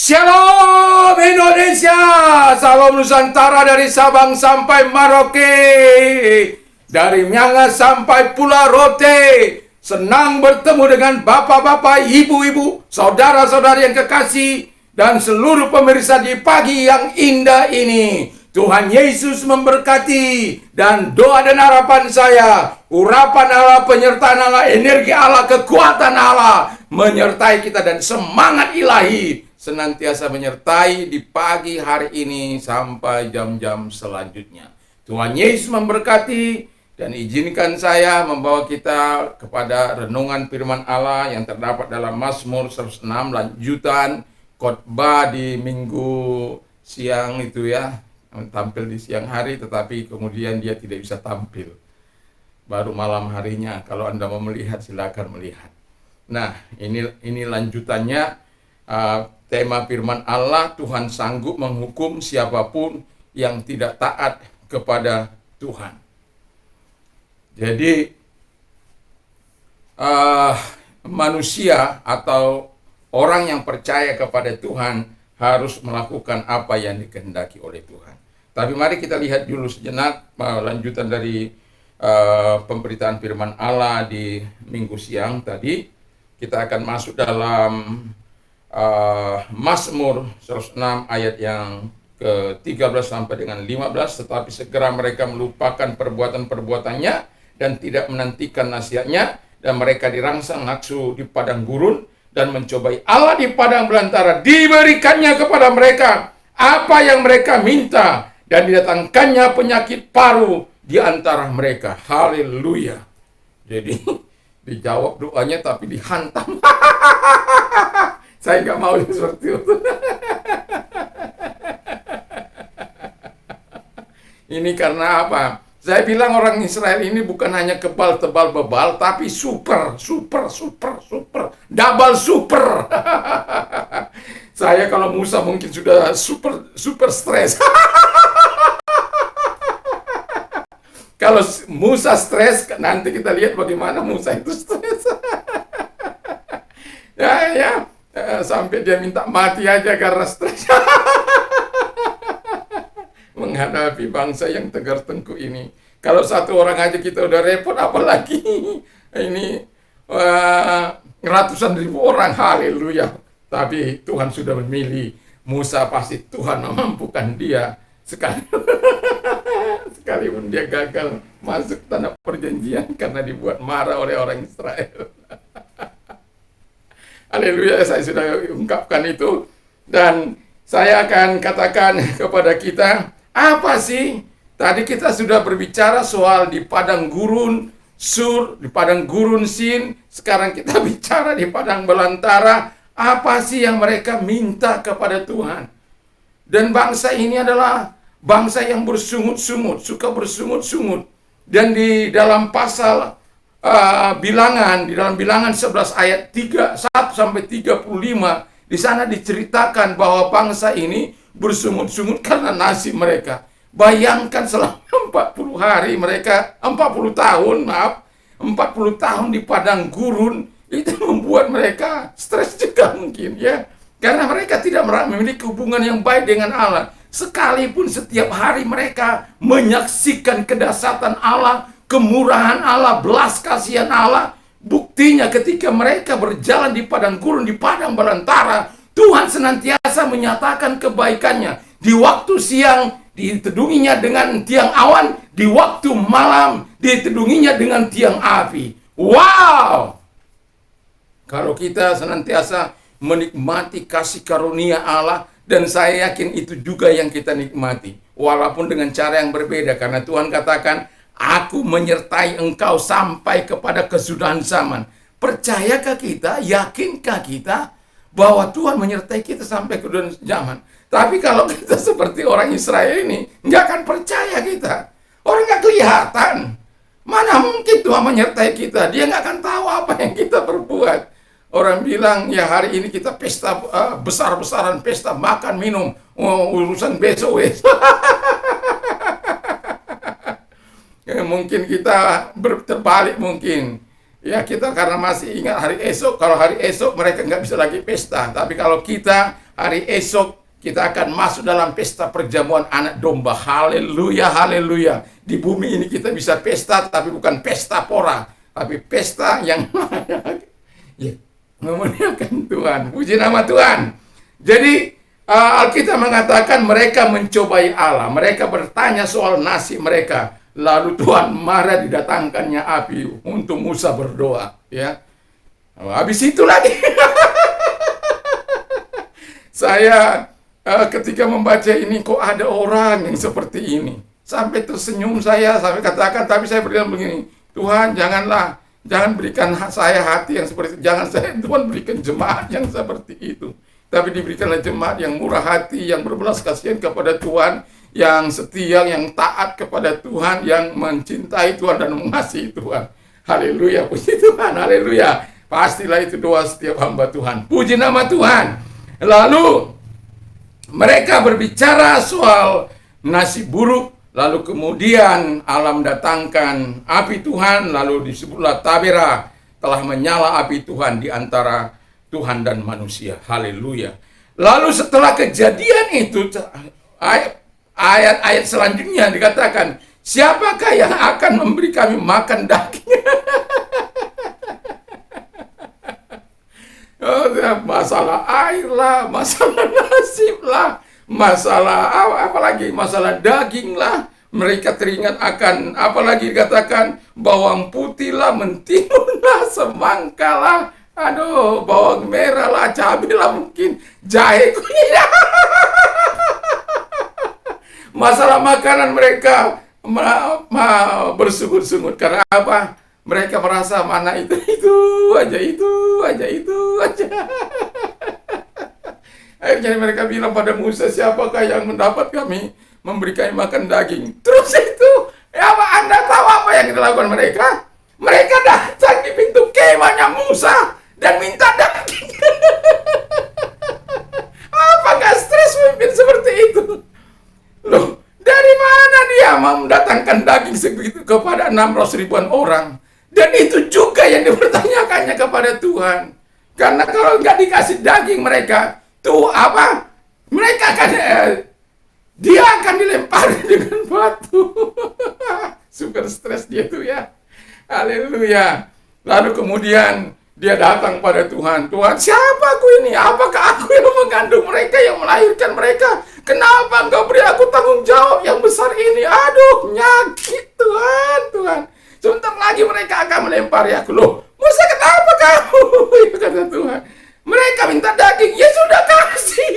Shalom Indonesia, salam Nusantara dari Sabang sampai Merauke, dari Miangas sampai Pulau Rote. Senang bertemu dengan bapak-bapak, ibu-ibu, saudara-saudari yang kekasih, dan seluruh pemirsa di pagi yang indah ini. Tuhan Yesus memberkati, dan doa dan harapan saya, urapan Allah, penyertaan Allah, energi Allah, kekuatan Allah menyertai kita, dan semangat ilahi senantiasa menyertai di pagi hari ini sampai jam-jam selanjutnya. Tuhan Yesus memberkati, dan izinkan saya membawa kita kepada renungan firman Allah yang terdapat dalam Mazmur 106, lanjutan khotbah di minggu siang itu ya, tampil di siang hari tetapi kemudian dia tidak bisa tampil, baru malam harinya. Kalau Anda mau melihat silakan melihat. Nah, ini lanjutannya. Tema firman Allah, Tuhan sanggup menghukum siapapun yang tidak taat kepada Tuhan. Jadi manusia atau orang yang percaya kepada Tuhan harus melakukan apa yang dikehendaki oleh Tuhan. Tapi mari kita lihat dulu sejenak lanjutan dari pemberitaan firman Allah di minggu siang tadi. Kita akan masuk dalam Mazmur 106 ayat yang ke-13 sampai dengan 15. Tetapi segera mereka melupakan perbuatan-perbuatannya dan tidak menantikan nasihatnya, dan mereka dirangsang nafsu di padang gurun dan mencobai Allah di padang belantara. Diberikannya kepada mereka apa yang mereka minta, dan didatangkannya penyakit paru di antara mereka. Haleluya. Jadi dijawab doanya tapi dihantam. Saya nggak mau seperti itu. Ini karena apa? Saya bilang orang Israel ini bukan hanya kebal, tebal, bebal, tapi super, double super. Saya kalau Musa mungkin sudah super stres. Kalau Musa stres, nanti kita lihat bagaimana Musa itu stres. Ya. Sampai dia minta mati aja karena stres. Menghadapi bangsa yang tegar tengkuk ini. Kalau satu orang aja kita udah repot, apalagi ini ratusan ribu orang. Haleluya. Tapi Tuhan sudah memilih Musa, pasti Tuhan memampukan dia sekalipun dia gagal masuk tanah perjanjian karena dibuat marah oleh orang Israel. Haleluya, saya sudah ungkapkan itu. Dan saya akan katakan kepada kita, apa sih? Tadi kita sudah berbicara soal di padang gurun Sur, di padang gurun Sin. Sekarang kita bicara di padang belantara. Apa sih yang mereka minta kepada Tuhan? Dan bangsa ini adalah bangsa yang bersungut-sungut, suka bersungut-sungut. Dan di dalam pasal Bilangan, di dalam Bilangan 11 ayat 1 sampai 35, di sana diceritakan bahwa bangsa ini bersungut-sungut karena nasib mereka. Bayangkan selama 40 hari mereka, 40 tahun di padang gurun, itu membuat mereka stres juga mungkin ya. Karena mereka tidak memiliki hubungan yang baik dengan Allah. Sekalipun setiap hari mereka menyaksikan kedahsyatan Allah, kemurahan Allah, belas kasihan Allah. Buktinya ketika mereka berjalan di padang gurun, di padang belantara, Tuhan senantiasa menyatakan kebaikannya. Di waktu siang diteduhinya dengan tiang awan, di waktu malam diteduhinya dengan tiang api. Wow! Kalau kita senantiasa menikmati kasih karunia Allah, dan saya yakin itu juga yang kita nikmati, walaupun dengan cara yang berbeda, karena Tuhan katakan, Aku menyertai engkau sampai kepada kesudahan zaman. Percayakah kita, yakinkah kita bahwa Tuhan menyertai kita sampai kesudahan zaman? Tapi kalau kita seperti orang Israel ini, nggak akan percaya kita. Orang nggak kelihatan. Mana mungkin Tuhan menyertai kita? Dia nggak akan tahu apa yang kita perbuat. Orang bilang, ya hari ini kita pesta besar-besaran, pesta makan, minum. Urusan besok. Mungkin kita terbalik mungkin. Ya kita karena masih ingat hari esok. Kalau hari esok mereka nggak bisa lagi pesta. Tapi kalau kita hari esok kita akan masuk dalam pesta perjamuan anak domba. Haleluya, haleluya. Di bumi ini kita bisa pesta, tapi bukan pesta pora, tapi pesta yang ya, memuliakan Tuhan. Puji nama Tuhan. Jadi Alkitab mengatakan mereka mencobai Allah. Mereka bertanya soal nasib mereka. Lalu Tuhan marah, didatangkannya api untuk Musa berdoa. Ya, habis itu lagi. Saya ketika membaca ini, kok ada orang yang seperti ini. Sampai tersenyum saya, sampai katakan, tapi saya berbilang begini, Tuhan jangan berikan saya hati yang seperti itu. Jangan Tuhan berikan jemaat yang seperti itu. Tapi diberikanlah jemaat yang murah hati, yang berbelas kasihan kepada Tuhan, yang setia, yang taat kepada Tuhan, yang mencintai Tuhan dan mengasihi Tuhan. Haleluya, puji Tuhan, haleluya. Pastilah itu doa setiap hamba Tuhan. Puji nama Tuhan. Lalu mereka berbicara soal nasib buruk, lalu kemudian Allah mendatangkan api Tuhan, lalu disebutlah Tabera, telah menyala api Tuhan di antara Tuhan dan manusia. Haleluya. Lalu setelah kejadian itu, ayat-ayat selanjutnya dikatakan, siapakah yang akan memberi kami makan daging? Masalah air lah, masalah nasib lah, masalah apalagi masalah daging lah. Mereka teringat akan apalagi dikatakan bawang putih lah, mentimun lah, semangka lah, aduh, bawang merah lah, cabai lah, mungkin jahe kunyit. Masalah makanan mereka bersungut-sungut karena apa? Mereka merasa mana itu aja. Akhirnya mereka bilang pada Musa, siapakah yang mendapat kami memberi kami makan daging? Terus itu, apa Anda tahu apa yang dilakukan mereka? Mereka datang di pintu kemahnya Musa dan minta daging. Apakah stres memimpin seperti itu? Loh, dari mana dia mau mendatangkan daging segitu kepada 600 ribuan orang? Dan itu juga yang dipertanyakannya kepada Tuhan. Karena kalau nggak dikasih daging mereka, tuh apa? Mereka akan, dia akan dilempari dengan batu. Super stres dia tuh ya. Haleluya. Lalu kemudian dia datang pada Tuhan. Tuhan, siapa aku ini? Apakah aku yang mengandung mereka, yang melahirkan mereka? Kenapa Engkau beri aku tanggung jawab yang besar ini? Aduh, nyakit Tuhan. Sebentar lagi mereka akan melempari aku. Loh, Musa, kenapa kamu? Ya, kata Tuhan. Mereka minta daging, ya sudah kasih.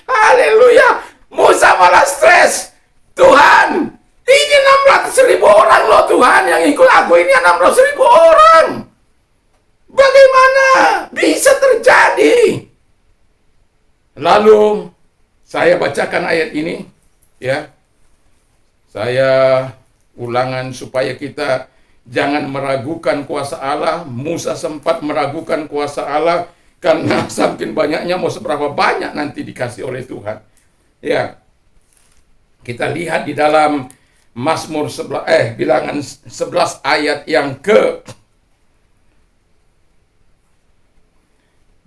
Haleluya. Musa malah stres. Tuhan, ini 600 ribu orang loh Tuhan yang ikut aku, ini 600 ribu orang. Bagaimana bisa terjadi? Lalu saya bacakan ayat ini, ya. Saya ulangan supaya kita jangan meragukan kuasa Allah. Musa sempat meragukan kuasa Allah karena saking banyaknya, mau seberapa banyak nanti dikasih oleh Tuhan. Ya, kita lihat di dalam Mazmur Bilangan 11 ayat yang ke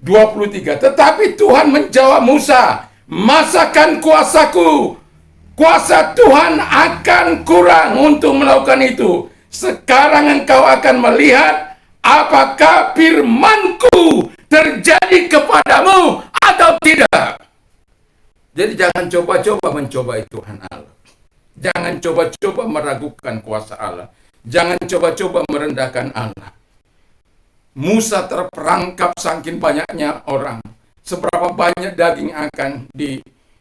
23. Tetapi Tuhan menjawab Musa, masakan kuasaku? Kuasa Tuhan akan kurang untuk melakukan itu. Sekarang engkau akan melihat apakah firmanku terjadi kepadamu atau tidak. Jadi jangan coba-coba mencobai Tuhan Allah. Jangan coba-coba meragukan kuasa Allah. Jangan coba-coba merendahkan Allah. Musa terperangkap saking banyaknya orang. Seberapa banyak daging akan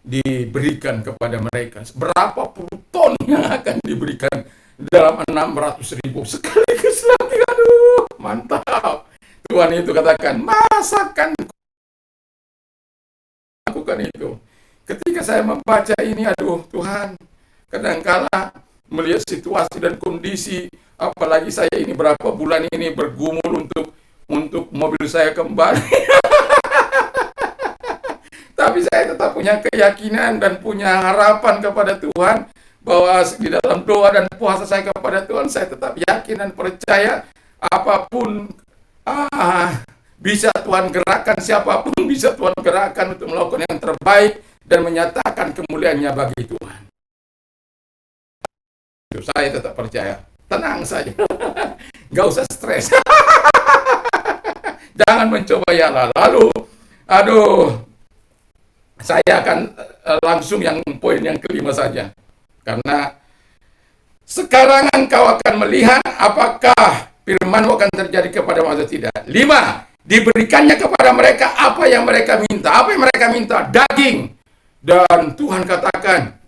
diberikan kepada mereka, berapa puluh ton yang akan diberikan dalam 600 ribu sekaligus lagi. Aduh, mantap. Tuhan itu katakan, masakan lakukan itu. Ketika saya membaca ini, aduh Tuhan, kadangkala melihat situasi dan kondisi, apalagi saya ini berapa bulan ini bergumul untuk mobil saya kembali. Tapi saya tetap punya keyakinan dan punya harapan kepada Tuhan, bahwa di dalam doa dan puasa saya kepada Tuhan, saya tetap yakin dan percaya apapun Bisa Tuhan gerakkan siapapun, bisa Tuhan gerakkan untuk melakukan yang terbaik dan menyatakan kemuliaannya bagi Tuhan. Saya tetap percaya. Tenang saja. Gak usah stres. Jangan mencoba ya lalu. Aduh, saya akan langsung yang poin yang kelima saja. Karena sekarang engkau akan melihat apakah firman-Mu akan terjadi kepadamu atau tidak. 5. Diberikannya kepada mereka apa yang mereka minta. Apa yang mereka minta? Daging. Dan Tuhan katakan,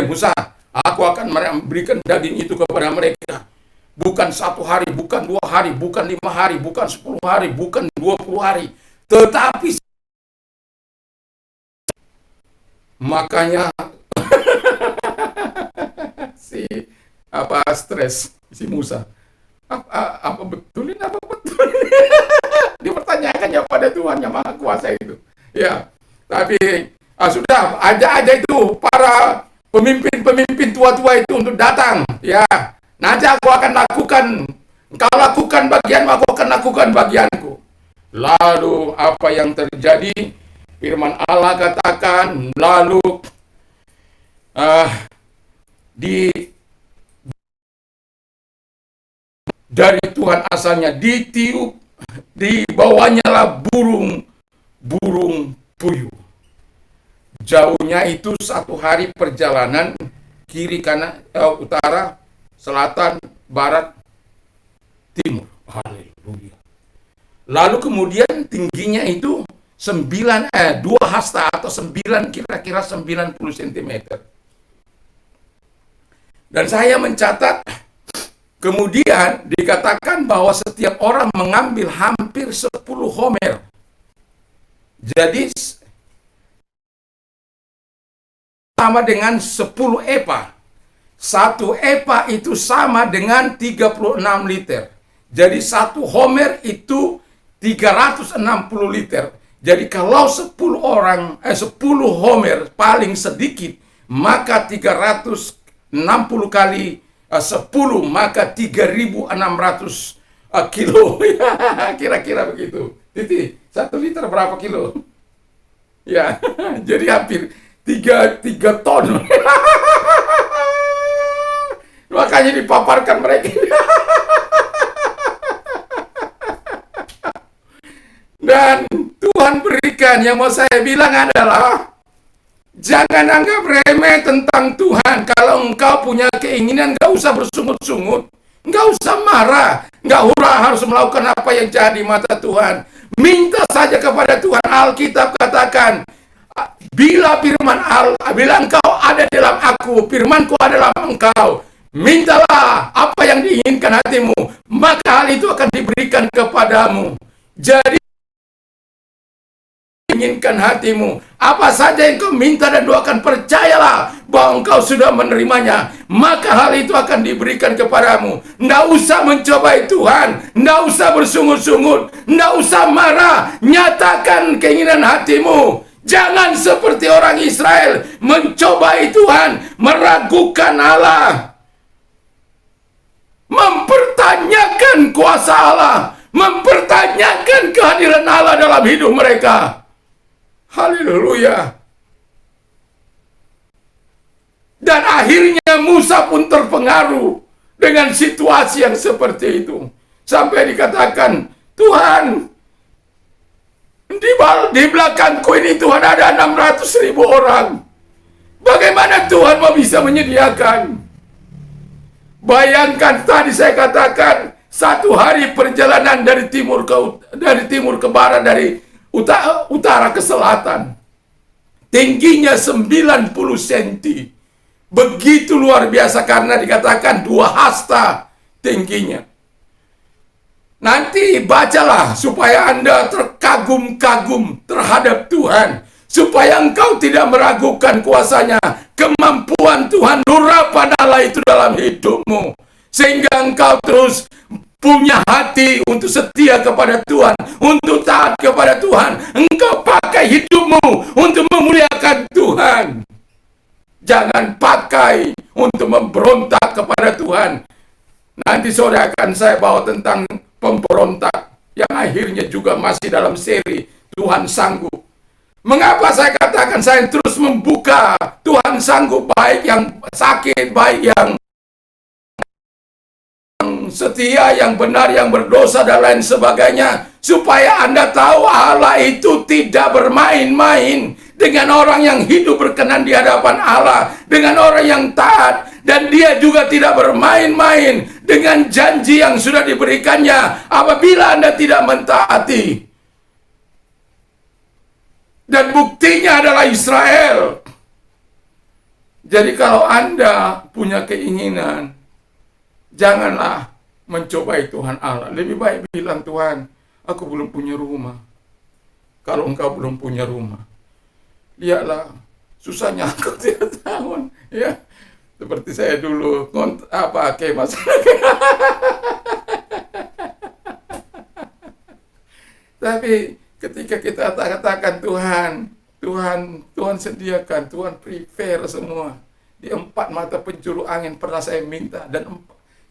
Musa, aku akan memberikan daging itu kepada mereka. Bukan 1 hari, bukan 2 hari, bukan 5 hari, bukan 10 hari, bukan 20 hari. Tetapi makanya si stres si Musa. Apa betulin apa betul? Dipertanyakannya pada Tuhan yang Maha Kuasa itu. Ya, tapi sudah aja itu para pemimpin tua-tua itu untuk datang. Ya, nanti aku akan lakukan. Engkau lakukan bagianmu, aku akan lakukan bagianku. Lalu apa yang terjadi? Firman Allah katakan, lalu dari Tuhan asalnya ditiup, dibawanya lah burung puyuh. Jauhnya itu 1 hari perjalanan, kiri kanan, utara, selatan, barat, timur. Haleluya. Lalu kemudian tingginya itu 2 hasta atau kira-kira 90 cm. Dan saya mencatat, kemudian dikatakan bahwa setiap orang mengambil hampir 10 homer. Jadi sama dengan 10 epa. 1 epa itu sama dengan 36 liter. Jadi 1 homer itu 360 liter. Jadi kalau 10 homer paling sedikit, maka 360 kali 10, maka 3.600 kilo. Kira-kira begitu. Titi, 1 liter berapa kilo? Ya, jadi hampir 3 ton. Makanya dipaparkan mereka. Dan Tuhan berikan, yang mau saya bilang adalah, jangan anggap remeh tentang Tuhan. Kalau engkau punya keinginan, gak usah bersungut-sungut, gak usah marah, gak harus melakukan apa yang jahat di mata Tuhan. Minta saja kepada Tuhan. Alkitab katakan, bila engkau ada dalam aku, firmanku adalah engkau, mintalah apa yang diinginkan hatimu, maka hal itu akan diberikan kepadamu. Jadi inginkan hatimu, apa saja yang kau minta dan doakan, percayalah bahwa engkau sudah menerimanya, maka hal itu akan diberikan kepadamu. Nggak usah mencobai Tuhan, nggak usah bersungut-sungut, nggak usah marah, nyatakan keinginan hatimu. Jangan seperti orang Israel mencobai Tuhan, meragukan Allah, mempertanyakan kuasa Allah, mempertanyakan kehadiran Allah dalam hidup mereka. Haleluya. Dan akhirnya Musa pun terpengaruh dengan situasi yang seperti itu. Sampai dikatakan, Tuhan, di belakangku ini Tuhan ada 600.000 orang. Bagaimana Tuhan mau bisa menyediakan? Bayangkan tadi saya katakan, 1 hari perjalanan dari timur ke barat, dari utara ke selatan, tingginya 90 cm. Begitu luar biasa, karena dikatakan 2 hasta tingginya. Nanti bacalah supaya Anda terkagum-kagum terhadap Tuhan, supaya engkau tidak meragukan kuasanya, kemampuan Tuhan, urapan Allah itu dalam hidupmu, sehingga engkau terus punya hati untuk setia kepada Tuhan, untuk taat kepada Tuhan. Engkau pakai hidupmu untuk memuliakan Tuhan. Jangan pakai untuk memberontak kepada Tuhan. Nanti sore akan saya bawa tentang pemberontak. yang akhirnya juga masih dalam seri Tuhan sanggup. Mengapa saya katakan saya terus membuka Tuhan sanggup, baik yang sakit, baik yang setia, yang benar, yang berdosa, dan lain sebagainya. Supaya Anda tahu Allah itu tidak bermain-main dengan orang yang hidup berkenan di hadapan Allah, dengan orang yang taat. Dan dia juga tidak bermain-main dengan janji yang sudah diberikannya apabila Anda tidak mentaati. Dan buktinya adalah Israel. Jadi kalau Anda punya keinginan, janganlah mencobai Tuhan Allah. Lebih baik bilang, Tuhan, aku belum punya rumah. Kalau engkau belum punya rumah, lihatlah susahnya aku 3 tahun. Ya, seperti saya dulu kemah. Tapi ketika kita katakan Tuhan sediakan, Tuhan prepare semua. Di 4 mata penjuru angin pernah saya minta, dan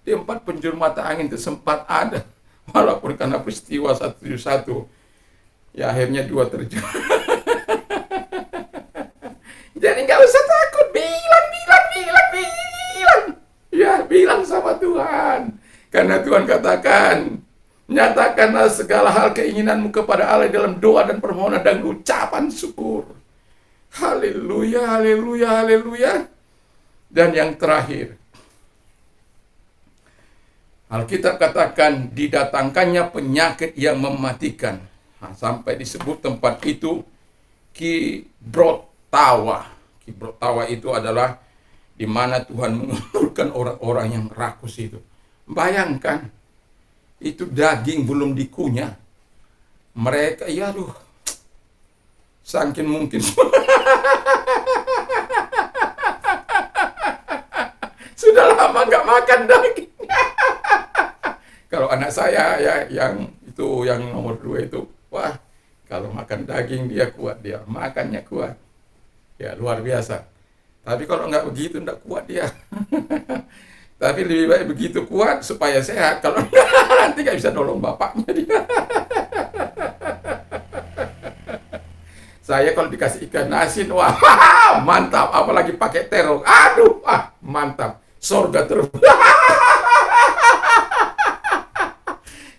di 4 penjuru mata angin itu sempat ada. Walaupun karena peristiwa 171, ya akhirnya 2 terjun. Jadi nggak usah takut, bilang. Ya, bilang sama Tuhan. Karena Tuhan katakan, nyatakanlah segala hal keinginanmu kepada Allah dalam doa dan permohonan dan ucapan syukur. Haleluya, haleluya, haleluya. Dan yang terakhir, Alkitab katakan didatangkannya penyakit yang mematikan. Nah, sampai disebut tempat itu Kibrot Tawa. Kibrot Tawa itu adalah di mana Tuhan mengumpulkan orang-orang yang rakus itu. Bayangkan, itu daging belum dikunyah. Mereka, ya aduh, saking mungkin sudah lama nggak makan daging. Kalau anak saya ya yang nomor 2 itu, wah, kalau makan daging dia kuat, dia makannya kuat, ya luar biasa. Tapi kalau nggak begitu nggak kuat dia. Tapi lebih baik begitu kuat supaya sehat. Kalau nanti nggak bisa nolong bapaknya dia. Saya kalau dikasih ikan asin, wah mantap. Apalagi pakai terong, aduh, mantap. Sorga terus.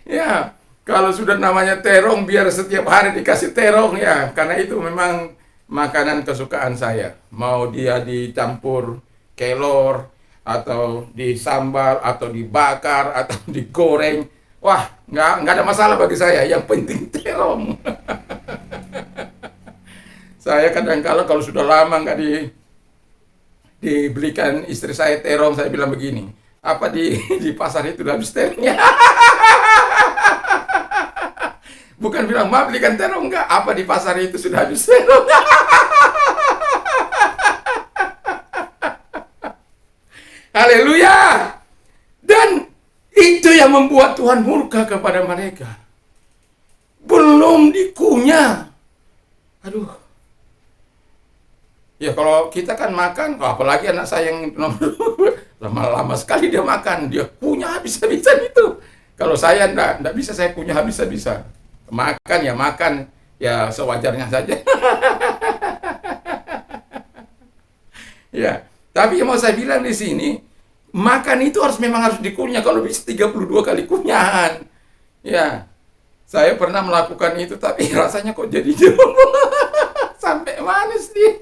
Ya, kalau sudah namanya terong, biar setiap hari dikasih terong ya. Karena itu memang makanan kesukaan saya. Mau dia dicampur kelor, atau disambal, atau dibakar, atau digoreng, wah, nggak ada masalah bagi saya. Yang penting terong. Saya kadang-kala kalau sudah lama nggak dibelikan istri saya terong, saya bilang begini, apa di pasar itu udah habis terongnya? Bukan bilang, maaf belikan terong nggak? Apa di pasar itu sudah habis terong? Haleluya. Dan itu yang membuat Tuhan murka kepada mereka. Belum dikunyah. Aduh. Ya kalau kita kan makan, apalagi anak saya yang lama-lama sekali dia makan, dia punya habis-habisan itu. Kalau saya enggak bisa saya punya habis-habisan. Makan ya sewajarnya saja. Ya. Tapi yang mau saya bilang di sini, makan itu memang harus dikunyah. Kalau bisa 32 kali kunyahan. Ya, saya pernah melakukan itu, tapi rasanya kok jadi sampai manis dia.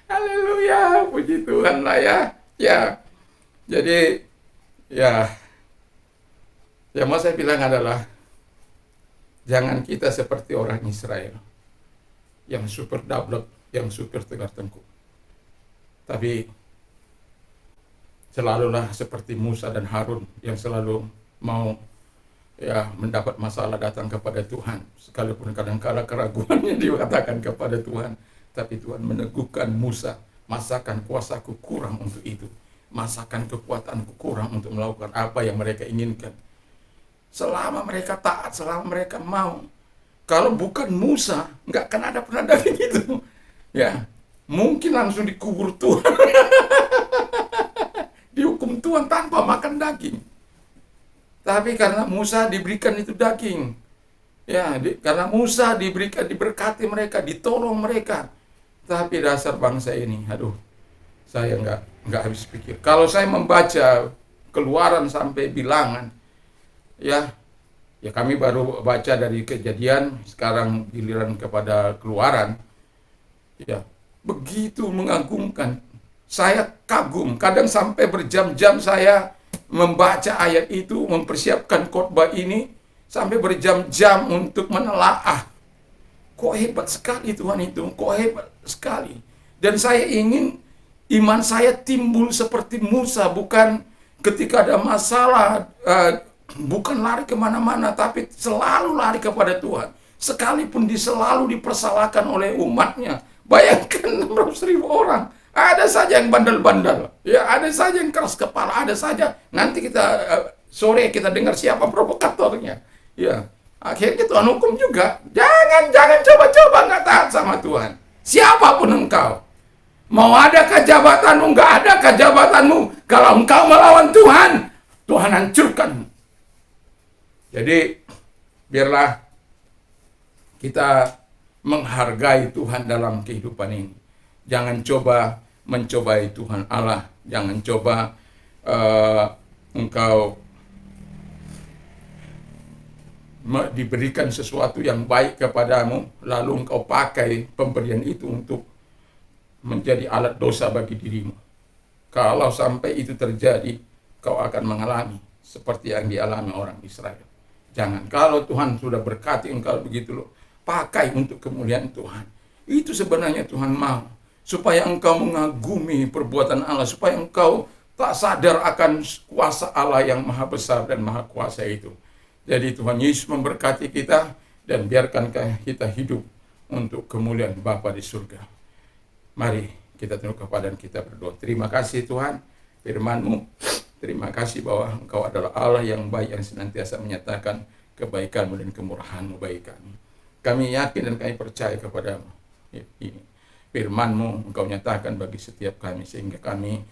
Haleluya, puji Tuhan lah ya. Ya, jadi yang mau saya bilang adalah, jangan kita seperti orang Israel yang super double, yang super tegar tengkuk. Tapi selalulah seperti Musa dan Harun yang selalu mau mendapat masalah datang kepada Tuhan. Sekalipun kadang-kala keraguannya dikatakan kepada Tuhan, tapi Tuhan meneguhkan Musa, masakan kuasaku kurang untuk itu. Masakan kekuatanku kurang untuk melakukan apa yang mereka inginkan. Selama mereka taat, selama mereka mau. Kalau bukan Musa, nggak akan ada pernah daging itu. Ya, mungkin langsung dikubur Tuhan. Dihukum Tuhan tanpa makan daging. Tapi karena Musa diberikan itu daging. Ya, karena Musa diberkati mereka, ditolong mereka. Tapi dasar bangsa ini, aduh, saya nggak habis pikir. Kalau saya membaca Keluaran sampai Bilangan, ya, ya kami baru baca dari Kejadian, sekarang giliran kepada Keluaran, ya, begitu mengagumkan. Saya kagum, kadang sampai berjam-jam saya membaca ayat itu, mempersiapkan khotbah ini, sampai berjam-jam untuk menelaah. Kok hebat sekali Tuhan itu, kok hebat sekali. Dan saya ingin iman saya timbul seperti Musa, bukan ketika ada masalah, bukan lari kemana-mana, tapi selalu lari kepada Tuhan. Sekalipun selalu dipersalahkan oleh umatnya. Bayangkan 600.000 orang. Ada saja yang bandel-bandel, ya, ada saja yang keras kepala, ada saja. Nanti kita sore kita dengar siapa provokatornya. Ya, akhirnya Tuhan hukum juga. Jangan coba-coba nggak taat sama Tuhan. Siapapun engkau, mau adakah jabatanmu, nggak adakah jabatanmu, kalau engkau melawan Tuhan, Tuhan hancurkan. Jadi biarlah kita menghargai Tuhan dalam kehidupan ini. Jangan coba mencobai Tuhan Allah. Jangan coba engkau diberikan sesuatu yang baik kepadamu, lalu engkau pakai pemberian itu untuk menjadi alat dosa bagi dirimu. Kalau sampai itu terjadi, kau akan mengalami seperti yang dialami orang Israel. Jangan. Kalau Tuhan sudah berkati engkau begitu loh, pakai untuk kemuliaan Tuhan. Itu sebenarnya Tuhan mau. Supaya engkau mengagumi perbuatan Allah, supaya engkau tak sadar akan kuasa Allah yang maha besar dan maha kuasa itu. Jadi Tuhan Yesus memberkati kita, dan biarkan kita hidup untuk kemuliaan Bapa di surga. Mari kita tunduk kepada dan kita berdoa. Terima kasih Tuhan, firman-Mu. Terima kasih bahwa Engkau adalah Allah yang baik, yang senantiasa menyatakan kebaikan-Mu dan kemurahan-Mu bagi kami. Kami yakin dan kami percaya kepada-Mu. Ini firman-Mu Engkau nyatakan bagi setiap kami, sehingga kami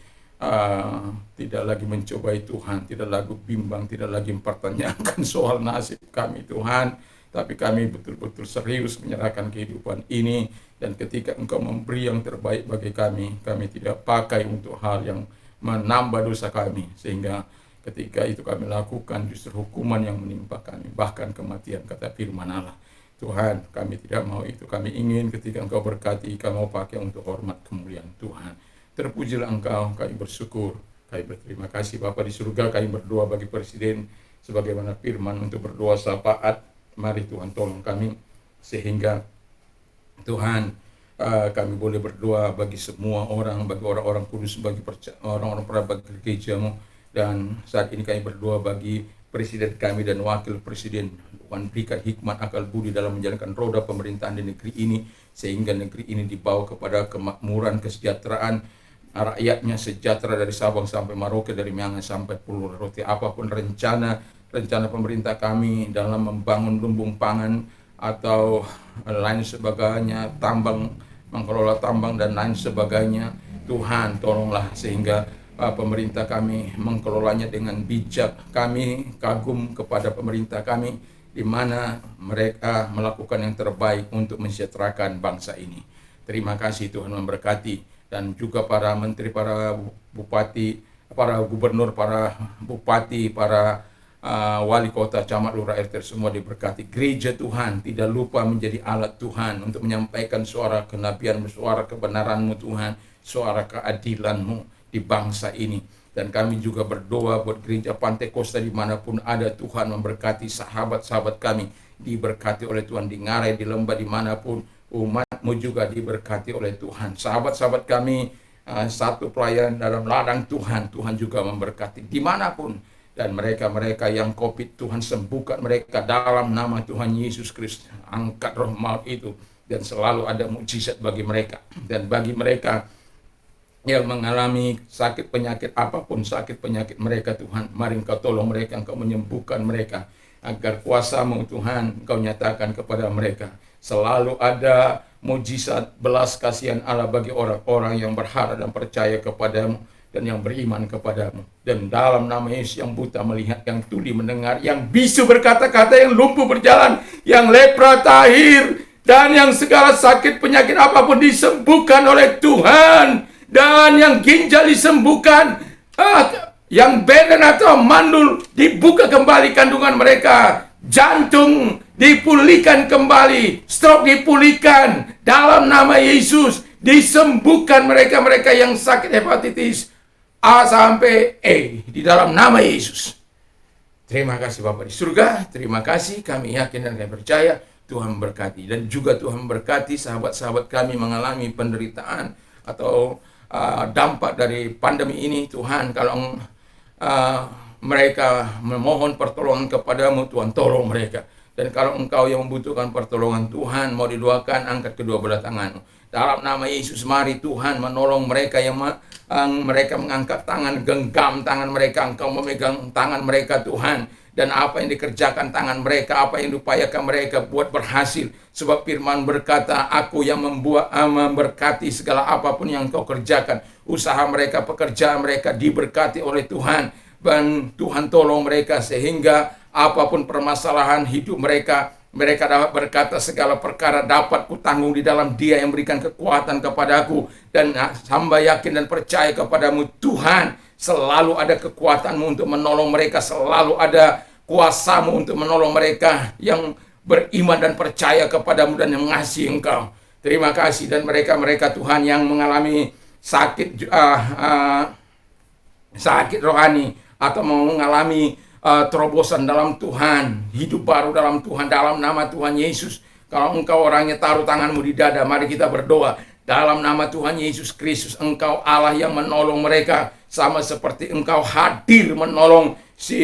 tidak lagi mencobai Tuhan, tidak lagi bimbang, tidak lagi mempertanyakan soal nasib kami Tuhan, tapi kami betul-betul serius menyerahkan kehidupan ini, dan ketika Engkau memberi yang terbaik bagi kami, kami tidak pakai untuk hal yang menambah dosa kami, sehingga ketika itu kami lakukan justru hukuman yang menimpa kami, bahkan kematian, kata firman Allah. Tuhan, kami tidak mau itu. Kami ingin ketika Engkau berkati, kami mau pakai untuk hormat kemuliaan Tuhan. Terpujilah Engkau, kami bersyukur, kami berterima kasih Bapa di surga. Kami berdoa bagi Presiden, sebagaimana firman untuk berdoa syafaat. Mari Tuhan tolong kami, sehingga Tuhan, kami boleh berdoa bagi semua orang, bagi orang-orang kudus, bagi orang-orang bagi gereja-Mu. Dan saat ini kami berdoa bagi Presiden kami dan Wakil Presiden. Tuhan berikan hikmat, akal budi dalam menjalankan roda pemerintahan di negeri ini, sehingga negeri ini dibawa kepada kemakmuran, kesejahteraan, rakyatnya sejahtera dari Sabang sampai Merauke, dari Miangas sampai Pulau Rote. Apapun rencana pemerintah kami dalam membangun lumbung pangan atau lain sebagainya, tambang, mengelola tambang dan lain sebagainya, Tuhan tolonglah sehingga pemerintah kami mengelolanya dengan bijak. Kami kagum kepada pemerintah kami, di mana mereka melakukan yang terbaik untuk mensejahterakan bangsa ini. Terima kasih Tuhan memberkati, dan juga para menteri, para bupati, para gubernur, para bupati, para wali kota, camat, lurah, RT semua diberkati. Gereja Tuhan tidak lupa menjadi alat Tuhan untuk menyampaikan suara kenabian-Mu, suara kebenaran-Mu Tuhan, suara keadilan-Mu di bangsa ini. Dan kami juga berdoa buat gereja Pantai Kosta dimanapun ada. Tuhan memberkati sahabat-sahabat kami, diberkati oleh Tuhan di Ngarai, di Lembah, dimanapun umat-Mu juga diberkati oleh Tuhan. Sahabat-sahabat kami satu pelayanan dalam ladang Tuhan, Tuhan juga memberkati dimanapun. Dan mereka-mereka yang COVID, Tuhan sembuhkan mereka dalam nama Tuhan Yesus Kristus. Angkat roh maut itu, dan selalu ada mukjizat bagi mereka. Dan bagi mereka yang mengalami sakit penyakit apapun, sakit penyakit mereka Tuhan, mari Engkau tolong mereka, Engkau menyembuhkan mereka, agar kuasa-Mu Tuhan Engkau nyatakan kepada mereka. Selalu ada mujizat belas kasihan Allah bagi orang-orang yang berharap dan percaya kepada-Mu. dan yang beriman kepadamu. Dan dalam nama Yesus, yang buta melihat, yang tuli mendengar, yang bisu berkata-kata, yang lumpuh berjalan, yang lepra tahir, dan yang segala sakit penyakit apapun disembuhkan oleh Tuhan, dan yang ginjal disembuhkan, yang beden atau mandul dibuka kembali kandungan mereka, jantung dipulihkan kembali, stroke dipulihkan dalam nama Yesus. Disembuhkan mereka-mereka yang sakit hepatitis A sampai E di dalam nama Yesus. Terima kasih Bapak di surga, terima kasih, kami yakin dan kami percaya Tuhan memberkati. Dan juga Tuhan memberkati sahabat-sahabat kami mengalami penderitaan atau dampak dari pandemi ini. Tuhan, kalau mereka memohon pertolongan kepadamu, Tuhan tolong mereka. Dan kalau engkau yang membutuhkan pertolongan Tuhan, mau didoakan, angkat kedua belah tanganmu. Dalam nama Yesus, mari Tuhan menolong mereka yang mereka mengangkat tangan, genggam tangan mereka, engkau memegang tangan mereka Tuhan. Dan apa yang dikerjakan tangan mereka, apa yang diupayakan mereka buat berhasil. Sebab firman berkata, aku yang memberkati segala apapun yang kau kerjakan. Usaha mereka, pekerjaan mereka diberkati oleh Tuhan. Dan Tuhan tolong mereka sehingga apapun permasalahan hidup mereka, mereka dapat berkata segala perkara dapat kutanggung di dalam Dia yang berikan kekuatan kepadaku. Dan hamba yakin dan percaya kepadamu Tuhan, selalu ada kekuatanmu untuk menolong mereka, selalu ada kuasamu untuk menolong mereka yang beriman dan percaya kepadamu dan yang mengasihi engkau. Terima kasih. Dan mereka-mereka Tuhan yang mengalami sakit sakit rohani atau mengalami terobosan dalam Tuhan, hidup baru dalam Tuhan, dalam nama Tuhan Yesus. Kalau engkau orangnya, taruh tanganmu di dada, mari kita berdoa. Dalam nama Tuhan Yesus Kristus, engkau Allah yang menolong mereka, sama seperti engkau hadir menolong si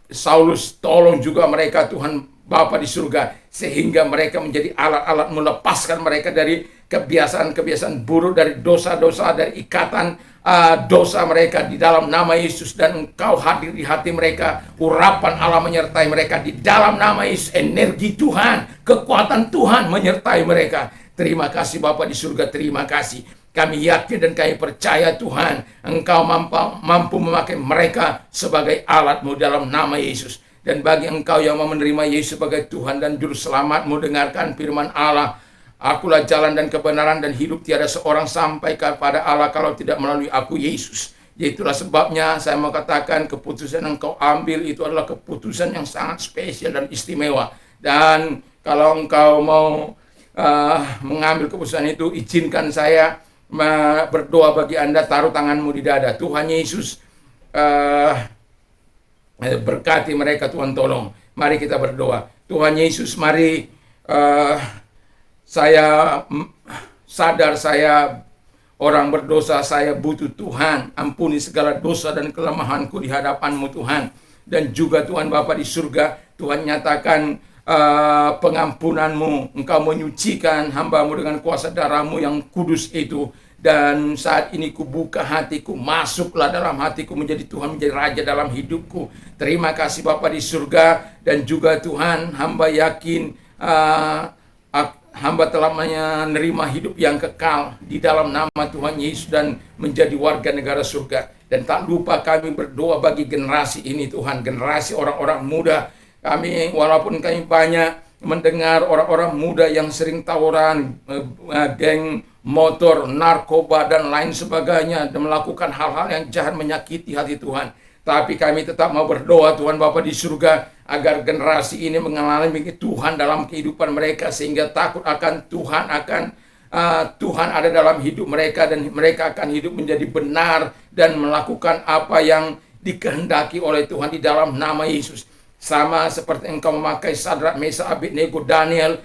Saulus. Tolong juga mereka Tuhan Bapa di surga, sehingga mereka menjadi alat-alat melepaskan mereka dari kebiasaan-kebiasaan buruk, dari dosa-dosa, dari ikatan dosa mereka di dalam nama Yesus. Dan engkau hadir di hati mereka, urapan Allah menyertai mereka di dalam nama Yesus. Energi Tuhan, kekuatan Tuhan menyertai mereka. Terima kasih Bapa di surga, terima kasih. Kami yakin dan kami percaya Tuhan, engkau mampu memakai mereka sebagai alat-Mu dalam nama Yesus. Dan bagi engkau yang mau menerima Yesus sebagai Tuhan dan Juru Selamat-Mu, dengarkan firman Allah. Akulah jalan dan kebenaran dan hidup, tiada seorang sampai kepada Allah kalau tidak melalui aku, Yesus. Itulah sebabnya saya mau katakan, keputusan yang engkau ambil itu adalah keputusan yang sangat spesial dan istimewa. Dan kalau engkau mau mengambil keputusan itu, izinkan saya berdoa bagi Anda. Taruh tanganmu di dada. Tuhan Yesus berkati mereka, Tuhan tolong. Mari kita berdoa. Tuhan Yesus, mari saya sadar saya orang berdosa, saya butuh Tuhan. Ampuni segala dosa dan kelemahanku di hadapan-Mu Tuhan. Dan juga Tuhan Bapa di surga, Tuhan nyatakan pengampunan-Mu. Engkau menyucikan hamba-Mu dengan kuasa darah-Mu yang kudus itu. Dan saat ini kubuka hatiku, masuklah dalam hatiku, menjadi Tuhan, menjadi Raja dalam hidupku. Terima kasih Bapa di surga. Dan juga Tuhan, hamba yakin hamba telah menerima hidup yang kekal di dalam nama Tuhan Yesus dan menjadi warga negara surga. Dan tak lupa kami berdoa bagi generasi ini Tuhan, generasi orang-orang muda. Kami walaupun kami banyak mendengar orang-orang muda yang sering tawuran, geng motor, narkoba dan lain sebagainya, dan melakukan hal-hal yang jahat menyakiti hati Tuhan. Tapi kami tetap mau berdoa Tuhan Bapa di surga, agar generasi ini mengalami Tuhan dalam kehidupan mereka, sehingga takut akan Tuhan, Tuhan ada dalam hidup mereka, dan mereka akan hidup menjadi benar dan melakukan apa yang dikehendaki oleh Tuhan di dalam nama Yesus. Sama seperti engkau memakai Sadrak, Mesakh, Abednego, Daniel,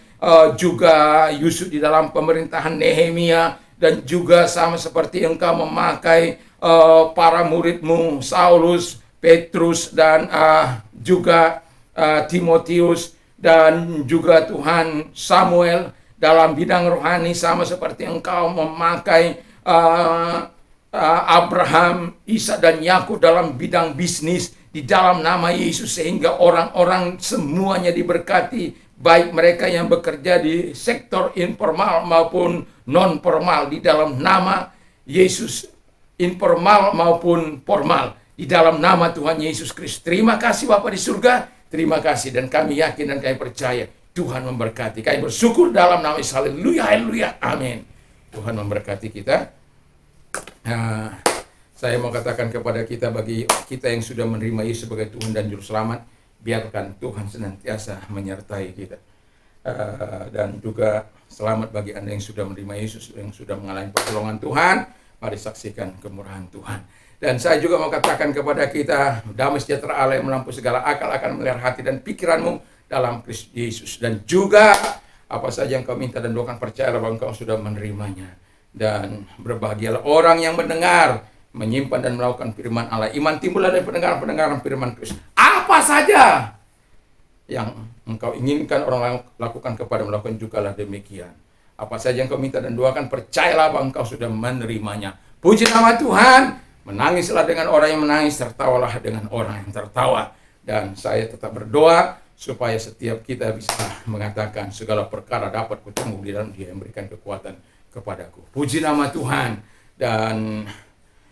juga Yusuf di dalam pemerintahan Nehemia, dan juga sama seperti engkau memakai para murid-Mu Saulus, Petrus, dan juga Timotius, dan juga Tuhan Samuel dalam bidang rohani, sama seperti engkau memakai Abraham, Ishak, dan Yakub dalam bidang bisnis di dalam nama Yesus, sehingga orang-orang semuanya diberkati, baik mereka yang bekerja di sektor informal maupun non-formal, di dalam nama Yesus. informal maupun formal. Di dalam nama Tuhan Yesus Kristus. Terima kasih Bapa di surga. Terima kasih, dan kami yakin dan kami percaya Tuhan memberkati. Kami bersyukur dalam nama Yesus. Haleluya, haleluya, amin. Tuhan memberkati kita. Nah, saya mau katakan kepada kita, bagi kita yang sudah menerima Yesus sebagai Tuhan dan Juru Selamat, biarkan Tuhan senantiasa menyertai kita. Dan juga selamat bagi Anda yang sudah menerima Yesus, yang sudah mengalami pertolongan Tuhan. Mari saksikan kemurahan Tuhan. Dan saya juga mau katakan kepada kita, damai sejahtera Allah yang melampaui segala akal akan melihara hati dan pikiranmu dalam Kristus Yesus. Dan juga apa saja yang kau minta dan doakan, percayalah bahwa engkau sudah menerimanya. Dan berbahagialah orang yang mendengar, menyimpan dan melakukan firman Allah. Iman timbullah dari pendengaran firman Kristus. Apa saja yang engkau inginkan orang lain lakukan kepada melakukan jugalah demikian. Apa saja yang kau minta dan doakan, percayalah bahwa engkau sudah menerimanya. Puji nama Tuhan. Menangislah dengan orang yang menangis, tertawalah dengan orang yang tertawa. Dan saya tetap berdoa supaya setiap kita bisa mengatakan segala perkara dapat kutanggung di dalam Dia yang memberikan kekuatan kepadaku. Puji nama Tuhan. Dan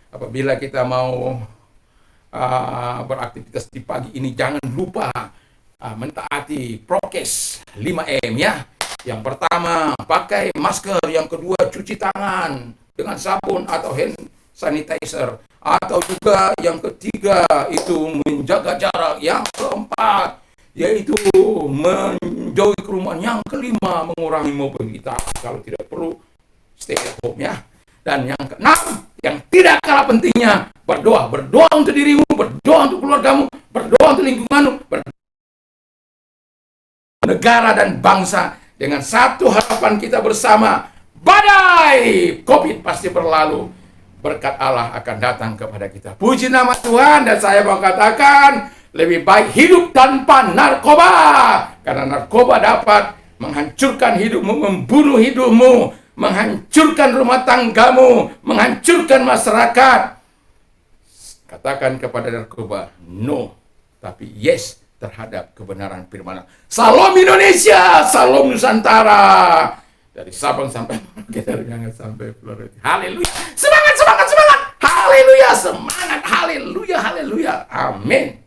apabila kita mau beraktivitas di pagi ini, jangan lupa mentaati prokes 5M ya. Yang pertama, pakai masker. Yang kedua, cuci tangan dengan sabun atau hand sanitizer. Atau juga yang ketiga itu menjaga jarak. Yang keempat yaitu menjauhi kerumunan. Yang kelima, mengurangi mobilitas. Kalau tidak perlu, stay at home ya. Dan yang keenam, yang tidak kalah pentingnya, berdoa. Berdoa untuk dirimu, berdoa untuk keluargamu, berdoa untuk lingkunganmu, berdoa negara dan bangsa. Dengan satu harapan kita bersama, badai COVID pasti berlalu. Berkat Allah akan datang kepada kita. Puji nama Tuhan. Dan saya mau katakan, lebih baik hidup tanpa narkoba. Karena narkoba dapat menghancurkan hidupmu, membunuh hidupmu, menghancurkan rumah tanggamu, menghancurkan masyarakat. Katakan kepada narkoba, no. Tapi yes terhadap kebenaran firman. Salam Indonesia, salam Nusantara. Dari Sabang sampai kita jangan sampai Florida. Haleluya. Semangat, semangat, semangat. Haleluya, semangat. Haleluya, haleluya. Amin.